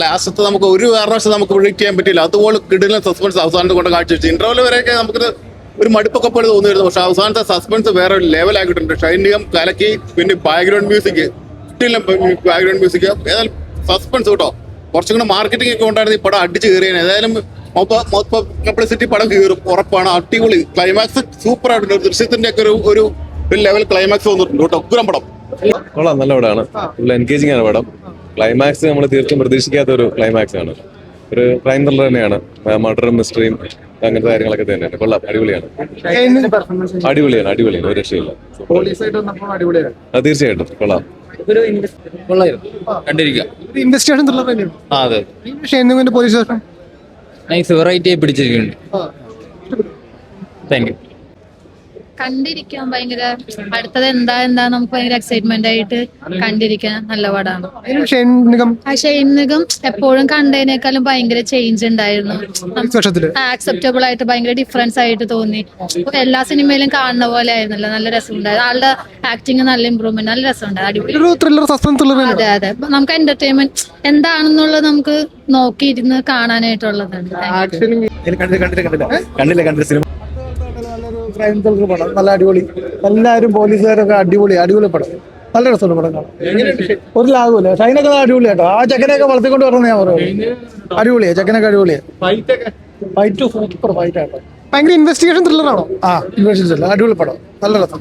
ലാസ്റ്റത്തെ നമുക്ക് ഒരു കാരണവശാലും നമുക്ക് പ്രിഡിക്റ്റ് ചെയ്യാൻ പറ്റില്ല. അതുപോലെ കിടിലൻ സസ്പെൻസ് അവസാനത്തെ കൊണ്ട് കാഴ്ചവെച്ചു. ഇന്റർവെൽ വരെയൊക്കെ നമുക്കൊരു മടുപ്പൊക്കെ പോലെ തോന്നിയിരുന്നു. പക്ഷെ അവസാനത്തെ സസ്പെൻസ് വേറെ ഒരു ലെവലാക്കിയിട്ടുണ്ട്. ഷൈനികം കലക്കി, പിന്നെ ബാക്ക്ഗ്രൗണ്ട് മ്യൂസിക്, ബാക്ക്ഗ്രൗണ്ട് മ്യൂസിക്, ഏതായാലും സസ്പെൻസ് കേട്ടോ. കുറച്ചും കൂടെ മാർക്കറ്റിംഗ് ഒക്കെ ഉണ്ടായിരുന്നു ഈ പടം അടിച്ച് കയറിയാണ്. ഏതായാലും പബ്ലിസിറ്റി പടം കയറും ഉറപ്പാണ്. അടിപൊളി ക്ലൈമാക്സ് സൂപ്പർ ആയിട്ടുണ്ട്. ദൃശ്യത്തിന്റെ ഒക്കെ ഒരു ലെവൽ ക്ലൈമാക്സ് വന്നിട്ടുണ്ട് കേട്ടോ. ഉഗ്രം പടം. കൊള്ളാം, നല്ല പടമാണ്. ഫുൾ എൻഗേജിംഗ് ആണ് പടം. ക്ലൈമാക്സ് നമ്മൾ തീർച്ചയായും പ്രതീക്ഷിക്കാത്ത ഒരു ക്ലൈമാക്സ് ആണ്. ഒരു ക്രൈം ത്രില്ലർ തന്നെയാണ്. മർഡറും മിസ്റ്ററിയും അങ്ങനത്തെ കാര്യങ്ങളൊക്കെ തന്നെയാണ്. കൊള്ളാം, അടിപൊളിയാണ്. അടിപൊളിയാണ്, ഒരു രക്ഷയില്ല. തീർച്ചയായിട്ടും കൊള്ളാം. ഇൻവെസ്റ്റിഗേഷൻ ത്രില്ലർ തന്നെയാണ്. അതെ, പോലീസ് സ്റ്റേഷൻ നൈസ് വെറൈറ്റി ആയി പിടിച്ചിരിക്കുന്നുണ്ട്. Thank you. കണ്ടിരിക്കാൻ ഭയങ്കര അടുത്തത് എന്താ നമുക്ക് ഭയങ്കര എക്സൈറ്റ്മെന്റ് ആയിട്ട് കണ്ടിരിക്കാൻ നല്ല പടമാണ്. ഷൈനികം എപ്പോഴും കണ്ടതിനേക്കാളും ഭയങ്കര ചേഞ്ച് ഉണ്ടായിരുന്നു. ആക്സെപ്റ്റബിൾ ആയിട്ട് ഭയങ്കര ഡിഫറൻസ് ആയിട്ട് തോന്നി. എല്ലാ സിനിമയിലും കാണുന്ന പോലെ ആയിരുന്നല്ലോ. നല്ല രസമുണ്ടായിരുന്നു. ആളുടെ ആക്ടിങ് നല്ല ഇമ്പ്രൂവ്മെന്റ്, നല്ല രസമുണ്ടായിരുന്നു. അതെ അതെ, നമുക്ക് എന്റർടൈൻമെന്റ് എന്താണെന്നുള്ളത് നമുക്ക് നോക്കിയിരുന്ന് കാണാനായിട്ടുള്ളതാണ്. ക്രൈം ത്രില്ലർ പടം, നല്ല അടിപൊളി. എല്ലാവരും പോലീസുകാരൊക്കെ അടിപൊളി പടം. നല്ല രസമുണ്ട് പടം കാണാൻ. ഒരു ലാഭമില്ല. ഷൈനൊക്കെ അടിപൊളി കേട്ടോ. ആ ചെക്കനെയൊക്കെ വളർത്തിക്കൊണ്ട് പറഞ്ഞു ഞാൻ പറയുന്നത്. അടിപൊളിയാ, ചെക്കനൊക്കെ അടിപൊളിയാ. ഫൈറ്റ് സൂപ്പർ ഫൈറ്റ് ആട്ടോ. ഭയങ്കര ഇൻവെസ്റ്റിഗേഷൻ ത്രില്ലറാണോ? ഇൻവെസ്റ്റിഗേഷൻ അടിപൊളി പടം, നല്ല രസം.